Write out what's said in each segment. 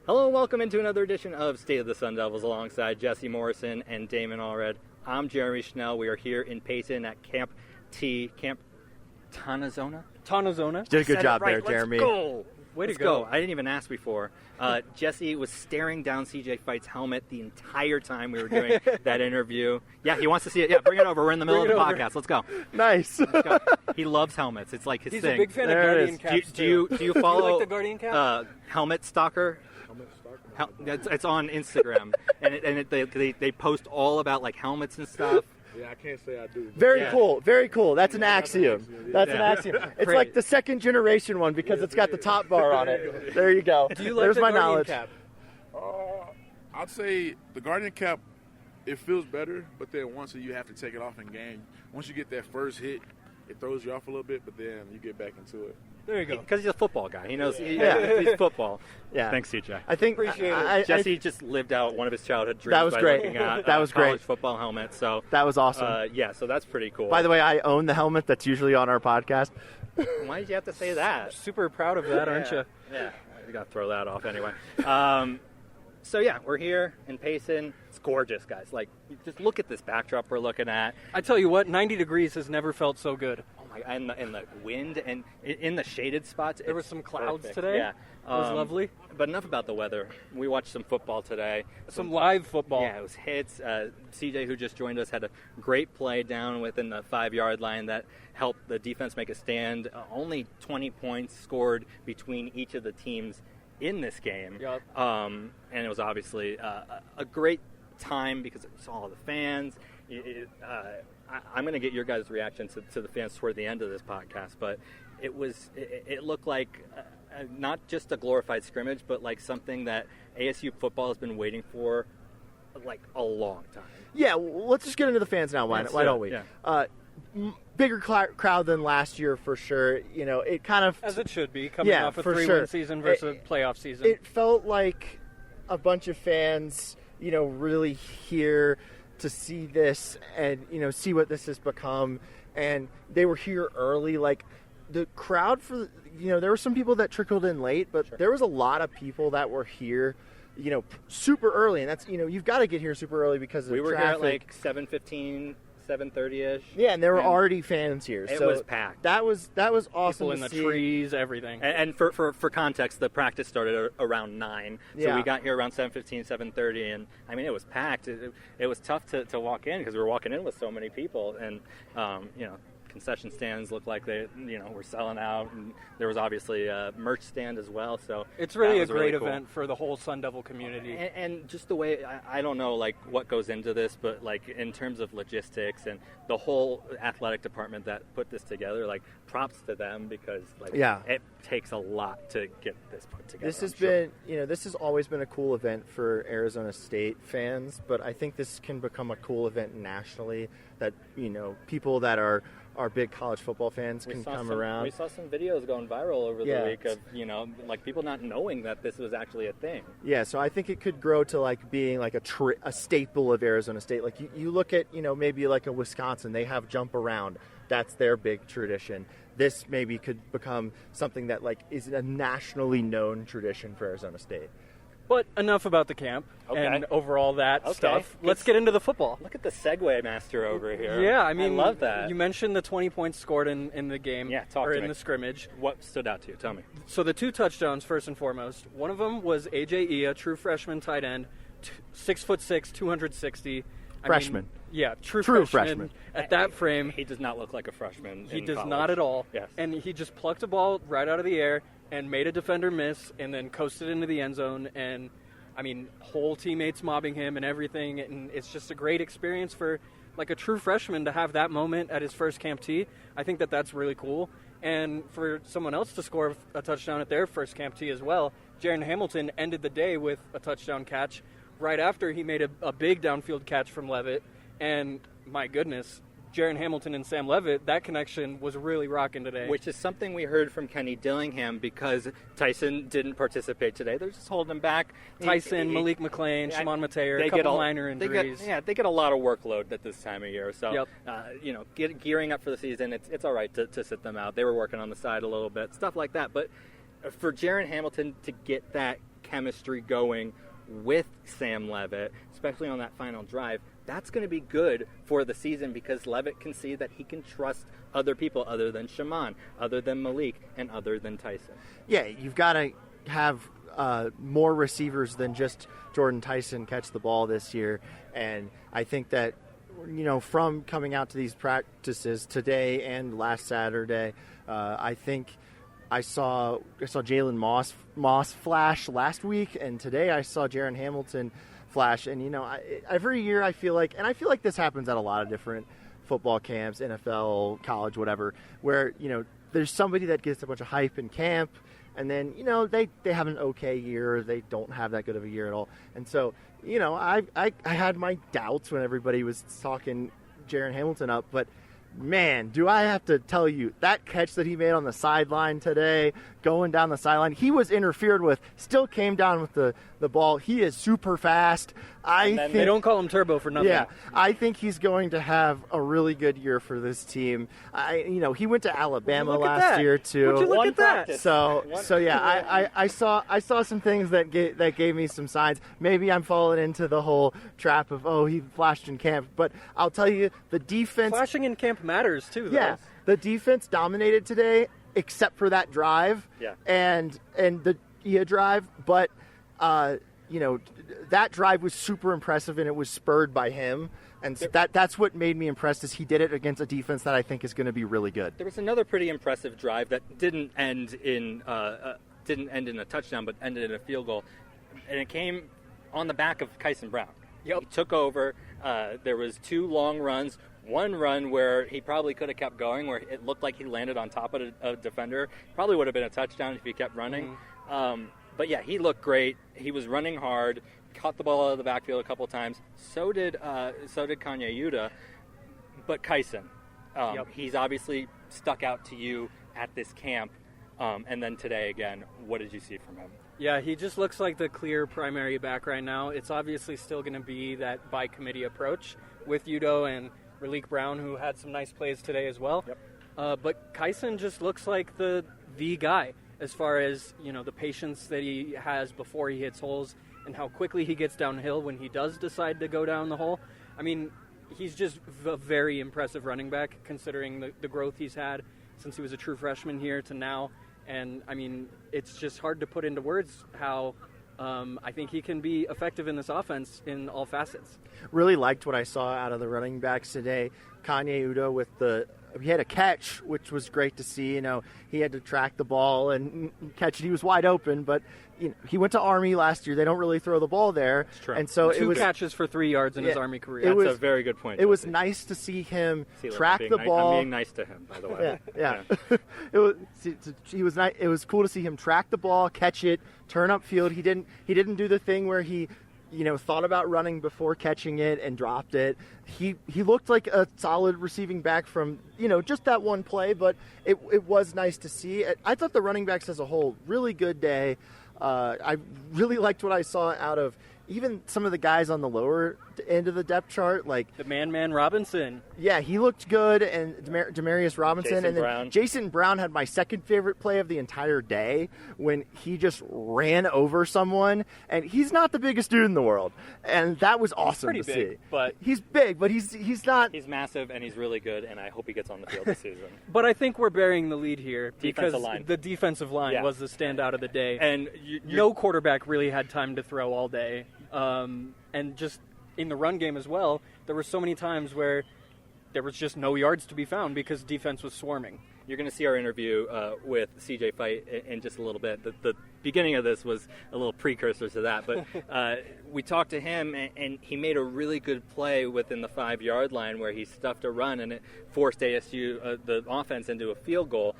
Hello and welcome into another edition of State of the Sun Devils alongside Jesse Morrison and Damon Allred. I'm Jeremy Schnell. We are here in Payson at Camp Tanazona. Tanazona. Did a good job right. there, Jeremy. Let's go. Way to Let's go. I didn't even ask before. Jesse was staring down CJ Fite's helmet the entire time we were doing that interview. Yeah, he wants to see it. Yeah, bring it over. We're in the middle of the podcast. Let's go. Nice. Let's go. He loves helmets. It's like his He's thing. a big fan There of it Guardian is. caps, Do you follow you like the Guardian cap? Helmet Stalker? It's on Instagram, and they post all about like helmets and stuff. Yeah, I can't say I do. Very Yeah. cool. Very cool. That's an axiom. That's an Yeah. axiom. It's Great. like the second generation one because it's got the top bar on it. There you go. Do you like There's the my Guardian knowledge. cap? I'd say the Guardian cap, it feels better, but then once you have to take it off in game. Once you get that first hit, it throws you off a little bit, but then you get back into it. There you go. Because he's a football guy. He knows Yeah. he's football. Yeah. Thanks, CJ. I think Appreciate it. Jesse just lived out one of his childhood dreams That was by great. looking at That was college great. football helmet. So that was awesome. yeah, so that's pretty cool. By the way, I own the helmet that's usually on our podcast. Why did you have to say that? Super proud of that, aren't you? Yeah, you got to throw that off anyway. So yeah, we're here in Payson. It's gorgeous, guys. Like, just look at this backdrop we're looking at. I tell you what, 90 degrees has never felt so good. Oh my! And the wind and in the shaded spots. There it's was some clouds perfect. today. Yeah, It was lovely. But enough about the weather. We watched some football today. Some live football. Yeah, it was hits. CJ, who just joined us, had a great play down within the 5-yard line that helped the defense make a stand. Only 20 points scored between each of the teams in this game. Yep. And it was obviously a great time because it was all the fans. I'm going to get your guys' reaction to the fans toward the end of this podcast, but it looked like not just a glorified scrimmage, but like something that ASU football has been waiting for like a long time. Yeah, well, let's just get into the fans now. Why don't we? Yeah. Bigger crowd than last year for sure. You know, it kind of As it should be, coming off a for 3-win sure. season versus a playoff season. It felt like a bunch of fans, you know, really here to see this and, you know, see what this has become. And they were here early. Like, the crowd there were some people that trickled in late, but there was a lot of people that were here, you know, super early. And that's, you know, you've got to get here super early because of We were traffic. here at like 7:15, 7:30ish. Yeah, and there were already fans here. It so was packed. That was awesome People to in the see. trees, everything. And for context, the practice started around 9. So Yeah. we got here around 7:15, 7:30, and I mean, it was packed. It was tough to walk in because we were walking in with so many people, and you know, concession stands looked like they, you know, were selling out, and there was obviously a merch stand as well. So It's really that a was great cool. event for the whole Sun Devil community. And just the way, I don't know, like, what goes into this, but, like, in terms of logistics and the whole athletic department that put this together, like, props to them because, like, it takes a lot to get this put together. This has been, you know, this has always been a cool event for Arizona State fans, but I think this can become a cool event nationally that, you know, people that are big college football fans can come around. We saw some videos going viral over the Yeah. week of, you know, like, people not knowing that this was actually a thing. Yeah, so I think it could grow to, like, being like a staple of Arizona State. Like, you look at, you know, maybe like a Wisconsin, they have jump around. That's their big tradition. This maybe could become something that, like, is a nationally known tradition for Arizona State. But enough about the camp and overall that stuff. Let's get into the football. Look at the segue master over here. Yeah, I mean, I love that. You mentioned the 20 points scored in the game, or in the scrimmage. What stood out to you? Tell me. So the 2 touchdowns, first and foremost. One of them was AJ Ia, true freshman tight end, 6'6", 260. Freshman. True freshman. At that frame, He does not look like a freshman. he in does college. not at all. Yes. And he just plucked a ball right out of the air and made a defender miss and then coasted into the end zone. And, I mean, whole teammates mobbing him and everything. And it's just a great experience for, like, a true freshman to have that moment at his first Camp T. I think that that's really cool. And for someone else to score a touchdown at their first Camp T as well, Jaron Hamilton ended the day with a touchdown catch right after he made a big downfield catch from Levitt. And, my goodness, Jaron Hamilton and Sam Levitt, that connection was really rocking today. Which is something we heard from Kenny Dillingham because Tyson didn't participate today. They're just holding him back. Tyson, Malik McClain, Shimon Mateer, a couple minor injuries. They get a lot of workload at this time of year. So, Yep. you know, gearing up for the season, it's all right to sit them out. They were working on the side a little bit, stuff like that. But for Jaron Hamilton to get that chemistry going with Sam Levitt, especially on that final drive, that's going to be good for the season because Levitt can see that he can trust other people other than Shaman, other than Malik, and other than Tyson. Yeah, you've got to have more receivers than just Jordan Tyson catch the ball this year. And I think that, from coming out to these practices today and last Saturday, I think I saw Jalen Moss flash last week, and today I saw Jaron Hamilton flash. And, every year I feel like this happens at a lot of different football camps, NFL, college, whatever, where, there's somebody that gets a bunch of hype in camp, and then, they have an okay year, or they don't have that good of a year at all. And so, I had my doubts when everybody was talking Jaron Hamilton up, but man, do I have to tell you, that catch that he made on the sideline today, going down the sideline, he was interfered with, still came down with the ball. He is super fast. They don't call him Turbo for nothing. Yeah, I think he's going to have a really good year for this team. He went to Alabama last year too. Would you look at that? So yeah, I saw some things that gave me some signs. Maybe I'm falling into the whole trap of he flashed in camp, but I'll tell you, the defense flashing in camp matters too. Though. Yeah, the defense dominated today, except for that drive. Yeah. and the Ia drive, but that drive was super impressive, and it was spurred by him. And that's what made me impressed, is he did it against a defense that I think is going to be really good. There was another pretty impressive drive that didn't end in a touchdown, but ended in a field goal, and it came on the back of Kyson Brown. Yep. He took over. There was 2 long runs. One run where he probably could have kept going, where it looked like he landed on top of a defender. Probably would have been a touchdown if he kept running. Mm-hmm. But yeah, he looked great. He was running hard. Caught the ball out of the backfield a couple times. So did Kanye Yuta. But Kyson, he's obviously stuck out to you at this camp. And then today again, what did you see from him? Yeah, he just looks like the clear primary back right now. It's obviously still going to be that by committee approach with Udo and Raleek Brown, who had some nice plays today as well. Yep. But Kyson just looks like the guy as far as, the patience that he has before he hits holes and how quickly he gets downhill when he does decide to go down the hole. I mean, he's just a very impressive running back considering the growth he's had since he was a true freshman here to now. And, I mean, it's just hard to put into words how I think he can be effective in this offense in all facets. Really liked what I saw out of the running backs today. Kanye Udo he had a catch, which was great to see. He had to track the ball and catch it. He was wide open, but he went to Army last year. They don't really throw the ball there. That's true. And so 2 catches for 3 yards in his Army career. That's a very good point. It was nice to see him track the ball. I'm being nice to him, by the way. Yeah. It was cool to see him track the ball, catch it, turn upfield. He didn't do the thing where he thought about running before catching it and dropped it. He looked like a solid receiving back from, just that one play, but it was nice to see. I thought the running backs as a whole, really good day. I really liked what I saw out of even some of the guys on the lower end of the depth chart, like the Man Robinson. Yeah, he looked good, and Demarius Robinson. Jason Brown had my second favorite play of the entire day when he just ran over someone, and he's not the biggest dude in the world, and that was awesome to see. But he's big, but he's not. He's massive, and he's really good, and I hope he gets on the field this season. But I think we're bearing the lead here because line. The defensive line was the standout of the day, and no quarterback really had time to throw all day. And just in the run game as well, there were so many times where there was just no yards to be found because defense was swarming. You're going to see our interview with CJ Fite in just a little bit. The beginning of this was a little precursor to that, but we talked to him, and he made a really good play within the 5-yard line where he stuffed a run, and it forced ASU, the offense, into a field goal.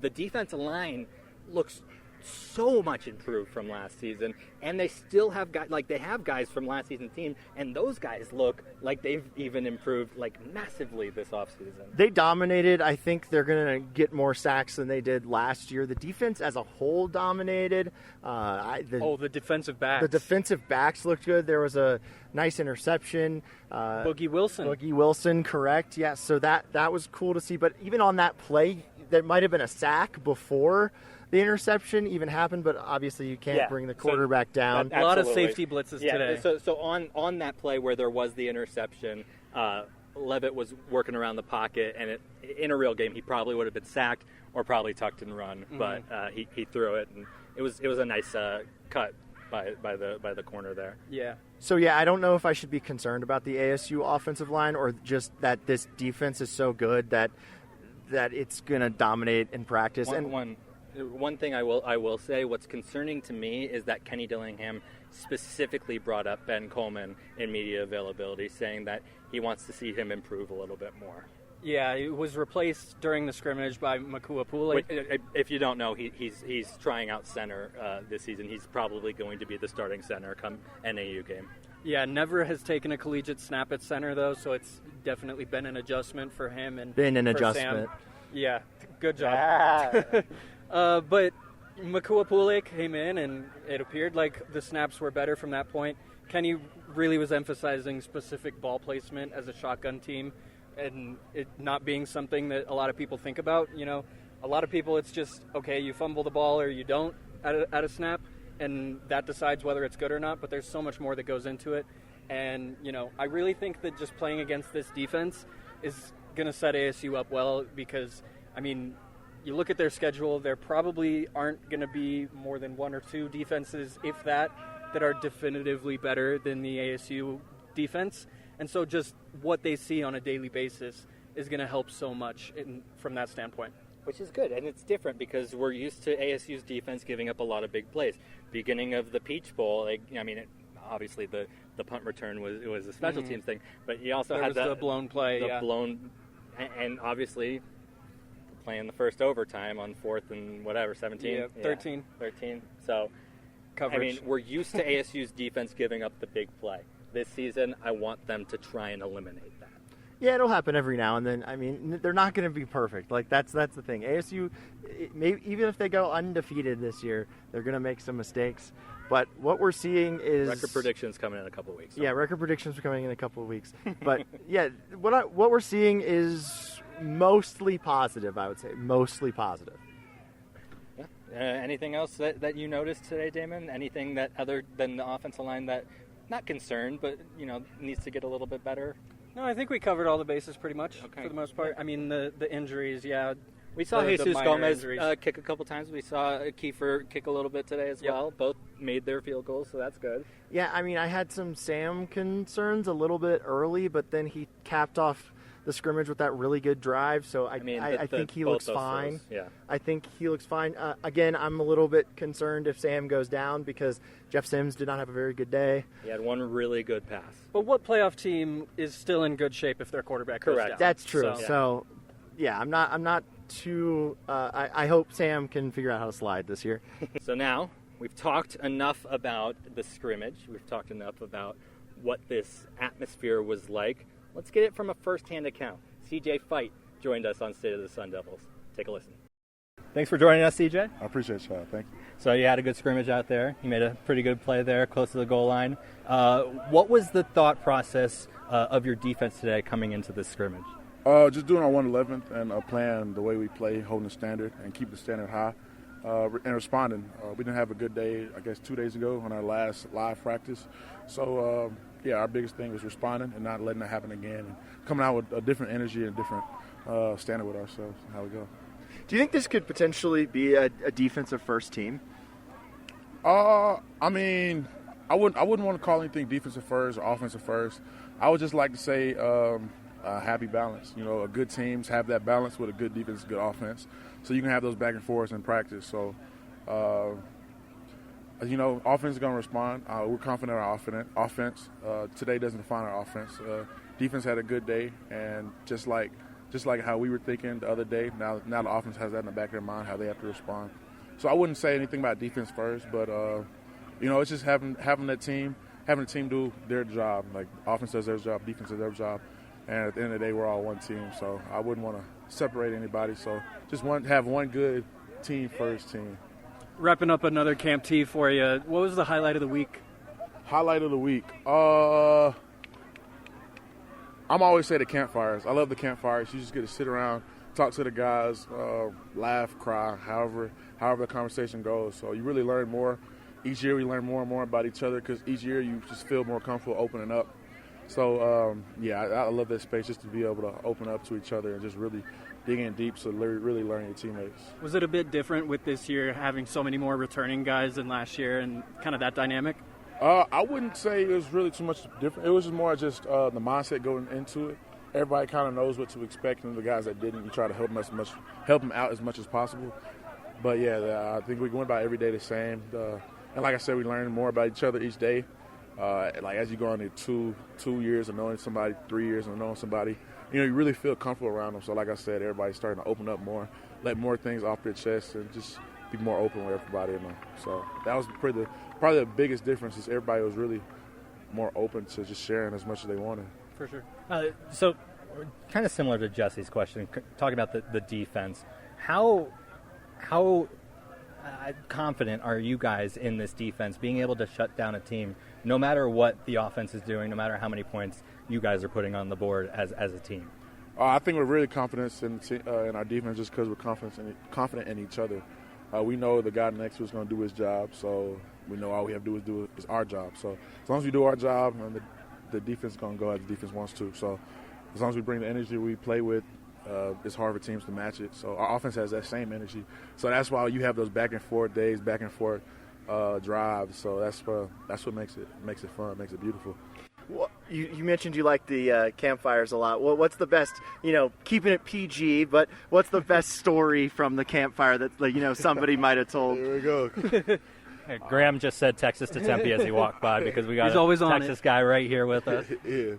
The defensive line looks so much improved from last season, and they still have guys from last season's team, and those guys look like they've even improved massively this offseason. They dominated. I think they're going to get more sacks than they did last year. The defense as a whole dominated. The defensive backs. The defensive backs looked good. There was a nice interception. Boogie Wilson, correct. Yeah, so that was cool to see. But even on that play, there might have been a sack before. the interception even happened, but obviously you can't bring the quarterback down. A lot of Absolutely. safety blitzes Yeah, today. so on that play where there was the interception, Levitt was working around the pocket, and in a real game he probably would have been sacked or probably tucked and run, but he threw it, and it was a nice cut by the corner there. Yeah. So, yeah, I don't know if I should be concerned about the ASU offensive line or just that this defense is so good that it's going to dominate in practice. One thing I will say, what's concerning to me is that Kenny Dillingham specifically brought up Ben Coleman in media availability, saying that he wants to see him improve a little bit more. Yeah, he was replaced during the scrimmage by Makua Pule. If you don't know, he's trying out center this season. He's probably going to be the starting center come NAU game. Yeah, never has taken a collegiate snap at center, though, so it's definitely been an adjustment for him. And Been an for adjustment. Sam. Yeah, good job. But Makua Pule came in, and it appeared like the snaps were better from that point. Kenny really was emphasizing specific ball placement as a shotgun team, and it not being something that a lot of people think about. You know, a lot of people, it's just, okay, you fumble the ball or you don't at a snap, and that decides whether it's good or not, but there's so much more that goes into it. And, you know, I really think that just playing against this defense is going to set ASU up well because, I mean, you look at their schedule, there probably aren't going to be more than one or two defenses, if that are definitively better than the ASU defense. And so just what they see on a daily basis is going to help so much from that standpoint. Which is good, and it's different because we're used to ASU's defense giving up a lot of big plays. Beginning of the Peach Bowl, obviously the punt return was a special teams thing, but you also had the blown play, and obviously playing the first overtime on 4th and 17. 13. 13. So, coverage. I mean, we're used to ASU's defense giving up the big play. This season, I want them to try and eliminate that. Yeah, it'll happen every now and then. I mean, they're not going to be perfect. Like that's the thing. ASU, even if they go undefeated this year, they're going to make some mistakes. But what we're seeing is record predictions coming in a couple of weeks. Yeah, record predictions are coming in a couple of weeks. But yeah, what we're seeing is mostly positive. I would say mostly positive. Yeah. Anything else that you noticed today, Damon? Anything that other than the offensive line that not concerned, but needs to get a little bit better? No, I think we covered all the bases pretty much for the most part. I mean, the injuries, We saw Jesus Gomez kick a couple times. We saw Kiefer kick a little bit today as well. Both made their field goals, so that's good. Yeah, I mean, I had some Sam concerns a little bit early, but then he capped off the scrimmage with that really good drive, so I think he looks fine. Yeah. I think he looks fine. Again, I'm a little bit concerned if Sam goes down because Jeff Sims did not have a very good day. He had one really good pass. But what playoff team is still in good shape if their quarterback goes down? That's true. So yeah, I'm not too. I hope Sam can figure out how to slide this year. So now we've talked enough about the scrimmage. We've talked enough about what this atmosphere was like. Let's get it from a first-hand account. CJ Fite joined us on State of the Sun Devils. Take a listen. Thanks for joining us, CJ. I appreciate y'all. Thank you. So you had a good scrimmage out there. You made a pretty good play there, close to the goal line. What was the thought process of your defense today coming into this scrimmage? Just doing our 111th and playing the way we play, holding the standard and keep the standard high, and responding. We didn't have a good day, I guess, 2 days ago on our last live practice. So, our biggest thing was responding and not letting that happen again, and coming out with a different energy and different standard with ourselves and how we go. Do you think this could potentially be a defensive first team? I mean, I wouldn't want to call anything defensive first or offensive first. I would just like to say a happy balance. A good teams have that balance with a good defense, good offense. So you can have those back and forths in practice. So, offense is going to respond. We're confident in our offense. Today doesn't define our offense. Defense had a good day, and just like how we were thinking the other day, now the offense has that in the back of their mind, how they have to respond. So I wouldn't say anything about defense first, but it's just having the team do their job. Like offense does their job, defense does their job, and at the end of the day, we're all one team. So I wouldn't want to separate anybody. So just have one good team first team. Wrapping up another Camp T for you. What was the highlight of the week? Highlight of the week. I'm always say the campfires. I love the campfires. You just get to sit around, talk to the guys, laugh, cry, however however the conversation goes. So you really learn more. Each year we learn more and more about each other because each year you just feel more comfortable opening up. So, I love that space just to be able to open up to each other and just really dig in deep so really learn your teammates. Was it a bit different with this year having so many more returning guys than last year and kind of that dynamic? I wouldn't say it was really too much different. It was just more just the mindset going into it. Everybody kind of knows what to expect, and the guys that didn't, you try to help them out as much as possible. But I think we went about every day the same. And like I said, we learn more about each other each day. Like as you go into two years of knowing somebody, 3 years of knowing somebody, you really feel comfortable around them. So like I said, everybody's starting to open up more, let more things off their chest, and just be more open with everybody. So that was probably the biggest difference is everybody was really more open to just sharing as much as they wanted. For sure. So kind of similar to Jesse's question, talking about the defense, how confident are you guys in this defense being able to shut down a team no matter what the offense is doing, no matter how many points you guys are putting on the board as a team? I think we're really confident in our defense just because we're confident in each other. We know the guy next to us is going to do his job, so we know all we have to do is our job. So as long as we do our job, and the defense is going to go as the defense wants to. So as long as we bring the energy we play with, it's hard for teams to match it. So our offense has that same energy. So that's why you have those back and forth days, back and forth drives. So that's what makes it fun, makes it beautiful. Well, you mentioned you like the campfires a lot. Well, what's the best, keeping it PG, but what's the best story from the campfire that, somebody might have told? There we go. Hey, Graham just said Texas to Tempe as he walked by because we got always a on Texas guy right here with us. Yeah.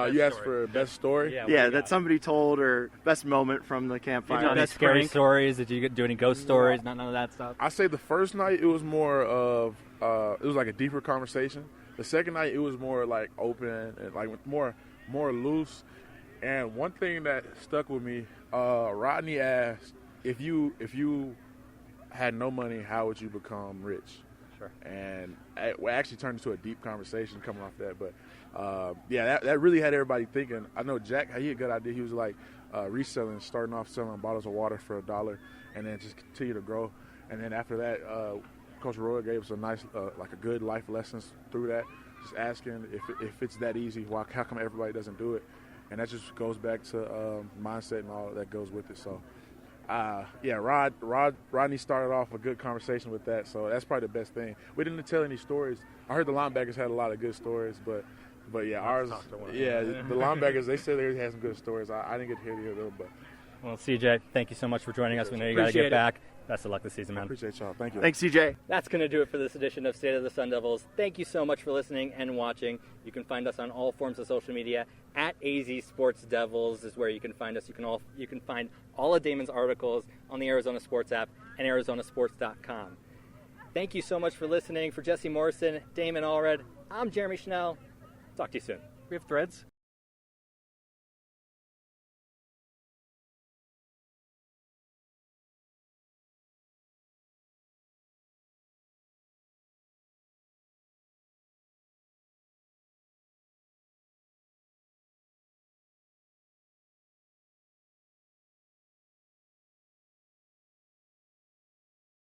You asked for best story? Yeah, that somebody told, or best moment from the campfire. Any scary stories? Did you do any ghost stories? None of that stuff? I say the first night it was more of it was like a deeper conversation. The second night it was more like open and like more loose. And one thing that stuck with me, Rodney asked, if you had no money, how would you become rich? Sure. And it actually turned into a deep conversation coming off that. But that really had everybody thinking. I know Jack, he had a good idea. He was like reselling, starting off selling bottles of water for $1, and then just continue to grow. And then after that, Coach Roy gave us a nice, like a good life lessons through that. Just asking if it's that easy, how come everybody doesn't do it? And that just goes back to mindset and all that goes with it. So. Rodney started off a good conversation with that, so that's probably the best thing. We didn't tell any stories. I heard the linebackers had a lot of good stories, but ours, the linebackers, they said they had some good stories. I didn't get to hear them, but. Well, CJ, thank you so much for joining us. We know you got to get back. Best of luck this season, man. Appreciate y'all. Thank you. Thanks, CJ. That's going to do it for this edition of State of the Sun Devils. Thank you so much for listening and watching. You can find us on all forms of social media. At AZ Sports Devils is where you can find us. You can find all of Damon's articles on the Arizona Sports app and ArizonaSports.com. Thank you so much for listening. For Jesse Morrison, Damon Allred, I'm Jeremy Schnell. Talk to you soon. We have threads.